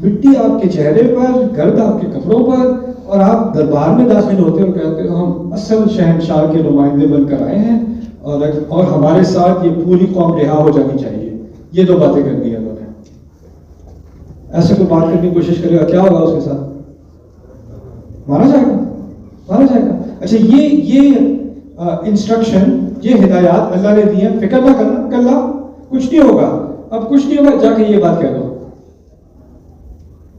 مٹی آپ کے چہرے پر، گرد آپ کے کپڑوں پر، اور آپ دربار میں داخل ہوتے اور کہتے ہو ہم اصل شہنشاہ کے نمائندے بن کر آئے ہیں اور ہمارے ساتھ یہ پوری قوم رہا ہو جانی چاہیے. یہ دو باتیں کر دی انہوں نے. ایسے کوئی بات کرنے کی کوشش کرے گا، کیا ہوگا اس کے ساتھ؟ مارا جائے گا، مارا جائے گا. اچھا یہ انسٹرکشن، یہ ہدایات اللہ نے دی ہیں، فکر نہ کرنا، کل کچھ نہیں ہوگا. اب کچھ نہیں ہوگا، جا کے یہ بات کہہ دو.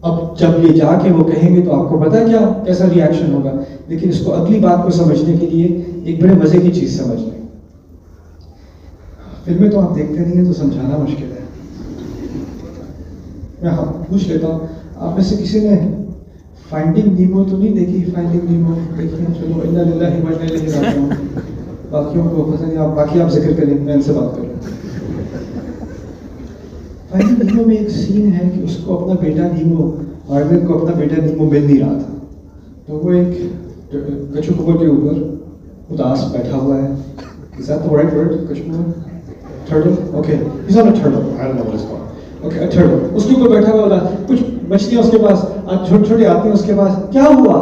اب جب یہ جا کے وہ کہیں گے تو آپ کو پتا کیا کیسا ری ایکشن ہوگا. لیکن اس کو اگلی بات کو سمجھنے کے لیے ایک بڑے مزے کی چیز سمجھ لیں. فلمیں تو آپ دیکھتے نہیں ہیں تو سمجھانا مشکل ہے. میں پوچھ لیتا ہوں، آپ میں سے کسی نے فائنڈنگ نیمو تو نہیں دیکھی؟ فائنڈنگ نیمو دیکھیں؟ چلو انا للہ و انا الیہ راجعون. باقیوں کو پتہ نہیں، باقی آپ ذکر کریں، میں ان سے بات کروں. فائنڈنگ نیمو میں ایک سین ہے کہ اس کو اپنا بیٹا نیمو، مارلن کو اپنا بیٹا نیمو مل نہیں رہا تھا. تو وہ ایک کچھوکور کے اوپر اداس بیٹھا ہوا ہے. Is that the right word? کچھوکور؟ Turtle? Okay. He's not a turtle. I don't know what it's called. Okay, a turtle. اس کے اوپر بیٹھا ہوا ہے. کچھ مچھلیاں اس کے پاس چھوٹی چھوٹی آتی ہیں اس کے پاس. کیا ہوا؟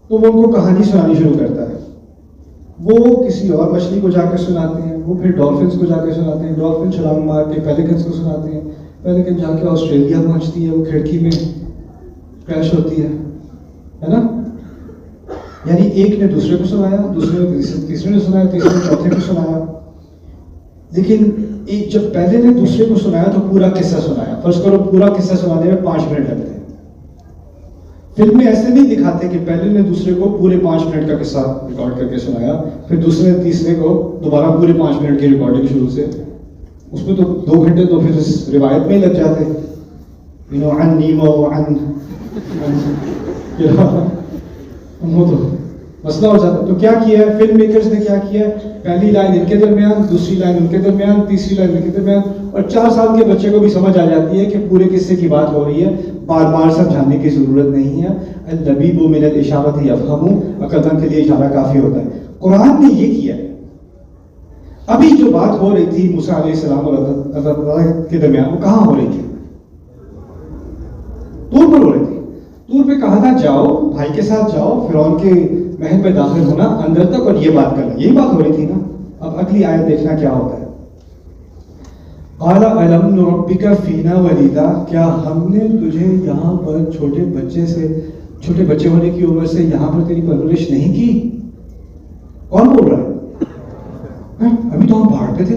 تو وہ ان کو کہانی سنانی شروع کرتا ہے. وہ کسی اور مچھلی کو جا کے سناتے ہیں، وہ پھر ڈولفنس کو جا کے سناتے ہیں، ڈولفن چھلانگ مار کے پیلیکنس کو سناتے ہیں، پیلیکن جا کے آسٹریلیا پہنچتی ہے، وہ کھڑکی میں کریش ہوتی ہے نا. یعنی ایک نے دوسرے کو سنایا، دوسرے نے تیسرے نے سنایا، تیسرے نے چوتھے کو سنایا. لیکن ایک جب پہلے نے دوسرے کو سنایا تو پورا قصہ سنایا. فرض کرو پورا قصہ سنانے میں 5 منٹ لگتے ہیں. فلم میں ایسے نہیں دکھاتے کہ پہلے نے دوسرے کو پورے 5 منٹ کا قصہ ریکارڈ کر کے سنایا، پھر دوسرے نے تیسرے کو دوبارہ پورے 5 منٹ کی ریکارڈنگ شروع سے. اس میں تو 2 گھنٹے تو پھر اس روایت میں ہی لگ جاتے. عن نیمو وہ تو مسئلہ ہو جاتا. تو کیا کیا ہے فلم میکرز نے؟ کیا کیا ہے؟ پہلی لائن ان کے درمیان، دوسری لائن ان کے درمیان، تیسری لائن ان کے درمیان، اور 4 سال کے بچے کو بھی سمجھ آ جاتی ہے کہ پورے قصے کی بات ہو رہی ہے. بار بار سمجھانے کی ضرورت نہیں ہے. اللبیب من الاشارۃ یفہم، عقل مند کے لیے اشارہ کافی ہوتا ہے. قرآن نے یہ کیا ہے. ابھی جو بات ہو رہی تھی موسیٰ علیہ السلام اور اللہ تعالیٰ کے درمیان، وہ کہاں ہو رہی تھی؟ طور پر ہو رہی تھی. طور پہ کہا تھا جاؤ بھائی کے ساتھ جاؤ، فرعون کے محل میں داخل ہونا اندر تک، اور یہ بات کرنا. یہی بات ہو رہی تھی نا. اب اگلی آیت دیکھنا کیا ہوتا ہے. قال الم نربک فینا ولیدا، کیا ہم نے تجھے یہاں پر چھوٹے بچے ہونے کی عمر سے یہاں پر تیری پرورش نہیں کی؟ کون بول رہا ہے؟ ابھی تو ہم پہاڑ پہ تھے.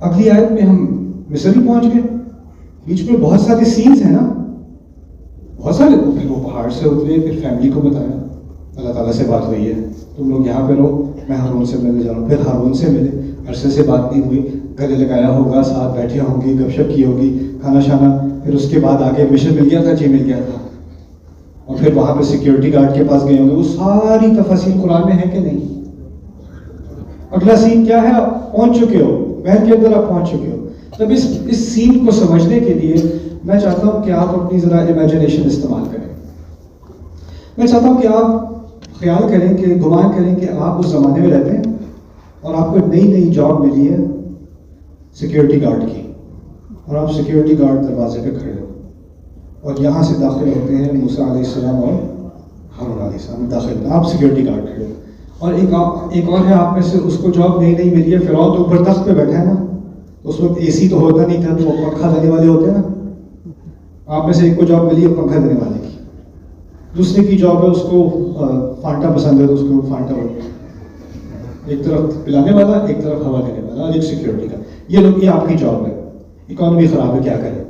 اگلی آیت میں ہم مصر میں پہنچ گئے. بیچ میں بہت سارے سینز ہیں نا، بہت سارے. پھر وہ پہاڑ سے اترے، پھر فیملی کو بتایا اللہ تعالیٰ سے بات ہوئی ہے، تم لوگ یہاں پہ رہو، میں ہارون سے ملنے جا رہا ہوں. پھر ہارون سے ملے، عرصے سے بات نہیں ہوئی، گلے لگایا ہوگا، ساتھ بیٹھے ہوں گے، گپ شپ کی ہوگی، کھانا شانا. پھر اس کے بعد آگے مشن مل گیا تھا، جی مل گیا تھا. اور پھر وہاں پہ سیکیورٹی گارڈ کے پاس گئے ہوں گے. وہ ساری تفاصیل قرآن میں ہے کہ نہیں؟ اگلا سین کیا ہے؟ پہنچ چکے ہو محل کے اندر، آپ پہنچ چکے ہو. تب اس سین کو سمجھنے کے لیے میں چاہتا ہوں کہ آپ اپنی ذرا امیجنیشن استعمال کریں. میں چاہتا ہوں کہ آپ خیال کریں کہ گمان کریں کہ آپ اس زمانے میں رہتے ہیں اور آپ کو نئی جاب ملی ہے سیکیورٹی گارڈ کی، اور آپ سیکیورٹی گارڈ دروازے پہ کھڑے ہو، اور یہاں سے داخل ہوتے ہیں موسیٰ علیہ السلام اور ہارون علیہ السلام. داخل آپ سیکیورٹی گارڈ کھڑے ہو، اور ایک اور ہے آپ میں سے، اس کو جاب نئی ملی ہے. فرعون تو اوپر تخت پہ بیٹھا ہے نا، اس وقت اے سی تو ہوتا نہیں تھا، تو وہ پنکھا دینے والے ہوتے ہیں نا. آپ میں سے ایک کو جاب ملی ہے پنکھا دینے والے کی، دوسرے کی جاب ہے اس کو فانٹا پسند ہے تو اس کو فانٹا ہوتا ہے. ایک طرف پلانے والا، ایک طرف ہوا دینے والا، اور ایک سیکیورٹی کا. یہ آپ کی جاب ہے. اکانومی خراب ہے، کیا کریں.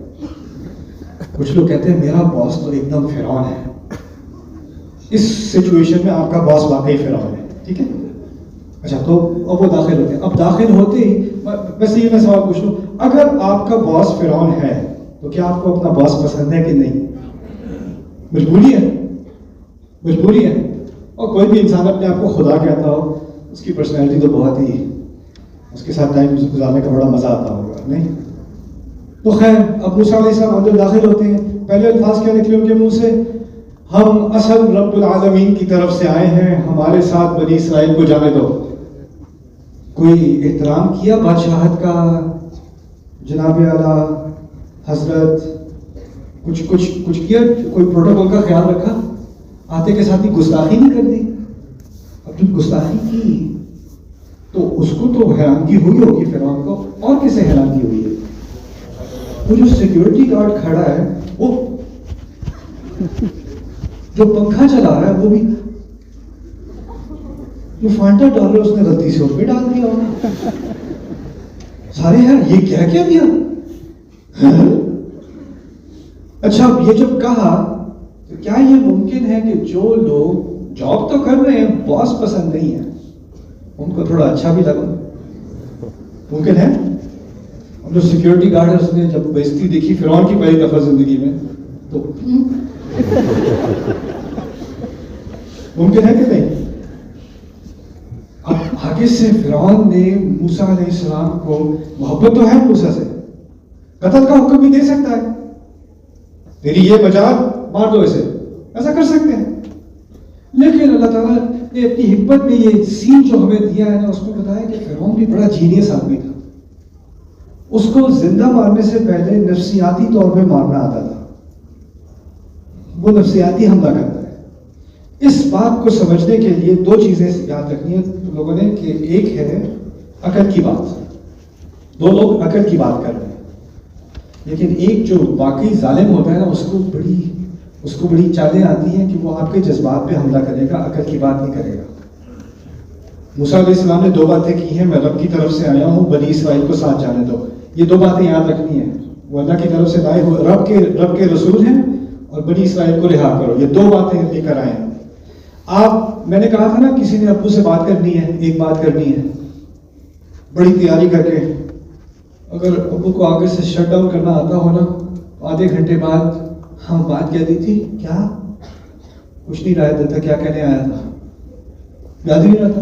کچھ لوگ کہتے ہیں میرا باس تو ایک دم فرعون ہے. اس سچویشن میں آپ کا باس واقعی فرعون ہے، ٹھیک ہے. اچھا، تو اب وہ داخل ہوتے ہیں. اب داخل ہوتے ہی ویسے یہ میں سوال پوچھ لوں، اگر آپ کا باس فرعون ہے تو کیا آپ کو اپنا باس پسند ہے کہ نہیں؟ مجبوری ہے. اور کوئی بھی انسان اپنے آپ کو خدا کہتا ہو، اس کی پرسنالٹی تو بہت ہی، اس کے ساتھ ٹائم گزارنے کا بڑا مزہ آتا ہوگا، نہیں؟ تو خیر، اب موسیٰ علیہ السلام اندر داخل ہوتے ہیں. پہلے الفاظ کیا نکلے ان کے منہ سے؟ ہم اصل رب العالمین کی طرف سے آئے ہیں، ہمارے ساتھ بنی اسرائیل کو جانے دو. کوئی احترام کیا بادشاہت کا؟ جناب اعلیٰ حضرت کچھ کیا, کوئی پروٹوکول کا خیال رکھا, آتے کے ساتھ ہی گستاخی نہیں کر دی. اب جب گستاخی کی تو اس کو تو حیرانگی ہوئی ہوگی فرعون کو, اور کسے حیرانگی ہوئی ہے؟ وہ جو سیکیورٹی گارڈ کھڑا ہے, وہ جو پنکھا چلا رہا ہے, وہ بھی جو فانٹا ڈال رہا ہے اس نے غلطی سے اس پہ ڈال دیا ہوگا. سارے یار یہ کیا دیا. اچھا یہ جب کہا تو کیا یہ ممکن ہے کہ جو لوگ جاب تو کر رہے ہیں, باس پسند نہیں ہے, ان کو تھوڑا اچھا بھی لگا؟ ممکن ہے. جو سیکیورٹی گارڈ ہے اس نے جب بےزتی دیکھی فرعون کی پہلی دفعہ زندگی میں, تو ممکن ہے کہ نہیں. اب آگے سے فرعون نے موسیٰ علیہ السلام کو, محبت تو ہے موسیٰ سے, قتل کا حکم بھی دے سکتا ہے, تیری یہ مجال مار دو اسے, ایسا کر سکتے ہیں. لیکن اللہ تعالیٰ نے اپنی حکمت میں یہ سین جو ہمیں دیا ہے نا, اس میں بتایا کہ فرعون بھی بڑا جینیس آدمی تھا. اس کو زندہ مارنے سے پہلے نفسیاتی طور پہ مارنا آتا تھا. وہ نفسیاتی حملہ کرتا ہے. اس بات کو سمجھنے کے لیے دو چیزیں یاد رکھنی ہیں لوگوں نے, کہ ایک ہے عقل کی بات. دو لوگ عقل کی بات کر رہے ہیں, لیکن ایک جو واقعی ظالم ہوتا ہے نا, اس کو بڑی چالیں آتی ہیں کہ وہ آپ کے جذبات پہ حملہ کرے گا, عقل کی بات نہیں کرے گا. موسیٰ علیہ السلام نے دو باتیں کی ہیں, میں رب کی طرف سے آیا ہوں, بنی اسرائیل کو ساتھ جانے دو. یہ دو باتیں یاد رکھنی ہیں. وہ اللہ کی طرف سے لائے ہوئے رب کے رسول ہیں, اور بنی اسرائیل کو رہا کرو. یہ دو باتیں لے کر آئے ہیں. میں نے کہا تھا نا, کسی نے ابو سے بات کرنی ہے, ایک بات کرنی ہے بڑی تیاری کر کے. اگر ابو کو آگے سے شٹ ڈاؤن کرنا آتا ہو نا, آدھے گھنٹے بعد ہم بات کہہ دی تھی, کیا کچھ نہیں رہا دیتا, کیا کہنے آیا تھا, یاد ہی نہیں رہتا,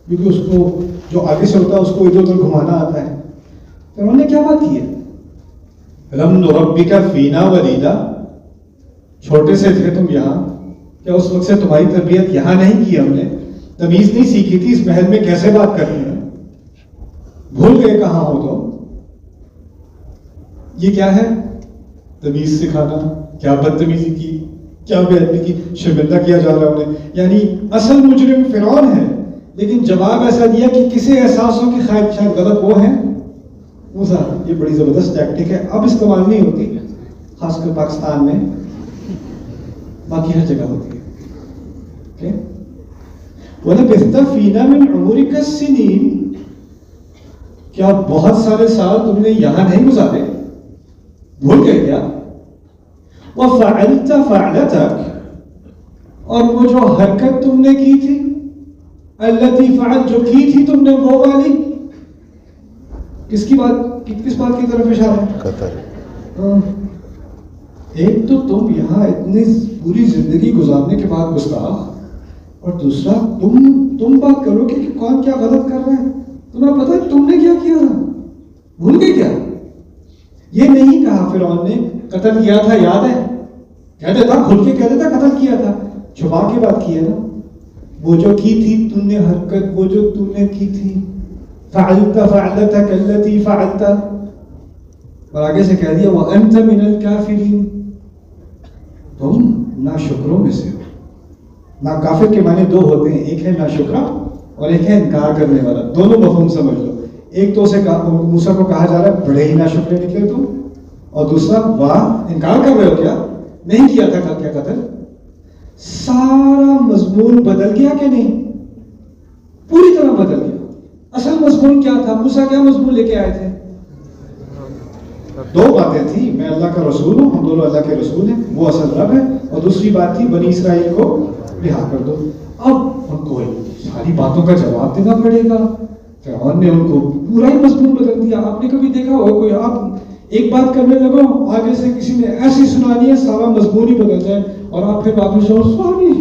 کیونکہ اس کو جو آگے سے ہوتا ہے اس کو ادھر ادھر گھمانا آتا ہے. تو انہوں نے کیا بات کی ہے, لم نربک فینا ولیدا, چھوٹے سے تھے تم یہاں, کیا اس وقت سے تمہاری تربیت یہاں نہیں کی ہم نے, تمیز نہیں سیکھی تھی اس محل میں کیسے بات کرنی ہے, بھول گئے کہاں ہو تو. یہ کیا ہے, تمیز سکھانا. کیا بدتمیزی کی, کیا بے ادبی کی, شرمندہ کیا جا رہا ہے انہیں. یعنی اصل مجرم فرعون ہے, لیکن جواب ایسا دیا کہ کسی احساس ہو کہ شاید غلط وہ ہیں موسیٰ. یہ بڑی زبردست ٹیکٹک ہے, اب استعمال نہیں ہوتی, خاص کر پاکستان میں, باقی ہر جگہ ہوتی ہے. وَلَبِثْتَ فِينَا مِنْ عُمُرِكَ السِّنِينَ, کیا بہت سارے سال تم نے یہاں نہیں گزارے, بھول گئے کیا. وَفَعَلْتَ فَعْلَتَكَ, اور وہ جو حرکت تم نے کی تھی, الَّتِي فَعَلْتَ, جو کی تھی تم نے وہ والی, کس بات کی طرف اشارہ ہے. ایک تو تم یہاں اتنی پوری زندگی گزارنے کے بعد گستاخ, اور دوسرا تم بات کرو کہ کون کیا غلط کر رہا ہے. تمہیں پتا ہے تم نے کیا کیا تھا, بھول گئے کیا. یہ نہیں کہا فرعون نے قتل کیا تھا, یاد ہے, کہہ دیتا, کھل کے کہہ دیتا قتل کیا تھا, چھپا کے بات کی ہے نا. وہ جو کی تھی تم نے حرکت, وہ جو تم نے کی تھی, فعلت فعلتک التی فعلت, اور آگے سے کہہ دیا وانت من الکافرین, تم ناشکروں میں سے ہو. نا کافر کے معنی دو ہوتے ہیں, ایک ہے ناشکرا اور ایک ہے انکار کرنے والا. دونوں مفہوم سمجھ لو. ایک تو اسے موسیٰ کو کہا جا رہا ہے بڑے ہی ناشکرے نکلے تم, اور دوسرا واہ انکار کر رہے ہو, کیا نہیں کیا تھا کیا قتل. سارا مضمون بدل گیا کہ نہیں, پوری طرح بدل گیا. اصل مضمون کیا تھا, موسیٰ کیا مضمون لے کے آئے تھے, دو باتیں تھیں, میں اللہ کا رسول ہوں, ہم دونوں اللہ کے رسول ہیں, وہ اصل رب ہے, اور دوسری بات تھی بنی اسرائیل کو رہا کر دو. اب ان کو ساری باتوں کا جواب دینا پڑے گا. فرعون نے ان کو پورا ہی مضمون بدل دیا. آپ نے کبھی دیکھا ہو کوئی, آپ ایک بات کرنے لگو, آگے سے کسی نے ایسی سنانی ہے سارا مضمون ہی بدل جائے, اور آپ پھر واپس جاؤ سوانی,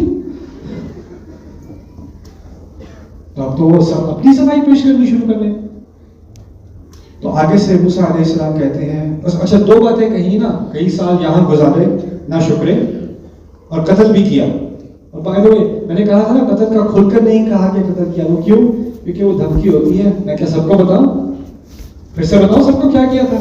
تو اب تو وہ سب اپنی صفائی پیش کرنی شروع کر لیں. تو آگے سے موسیٰ علیہ السلام کہتے ہیں, اچھا دو باتیں کہیں نا, کئی سال یہاں گزارے نہ شکرے, اور قتل بھی کیا. اور بائی دا وے میں نے کہا تھا نا قتل کا کھل کر نہیں کہا کہ قتل کیا. وہ کیوں, کیونکہ وہ دھمکی ہوتی ہے. میں کیا سب کو بتاؤں, پھر سے بتاؤں سب کو کیا کیا تھا.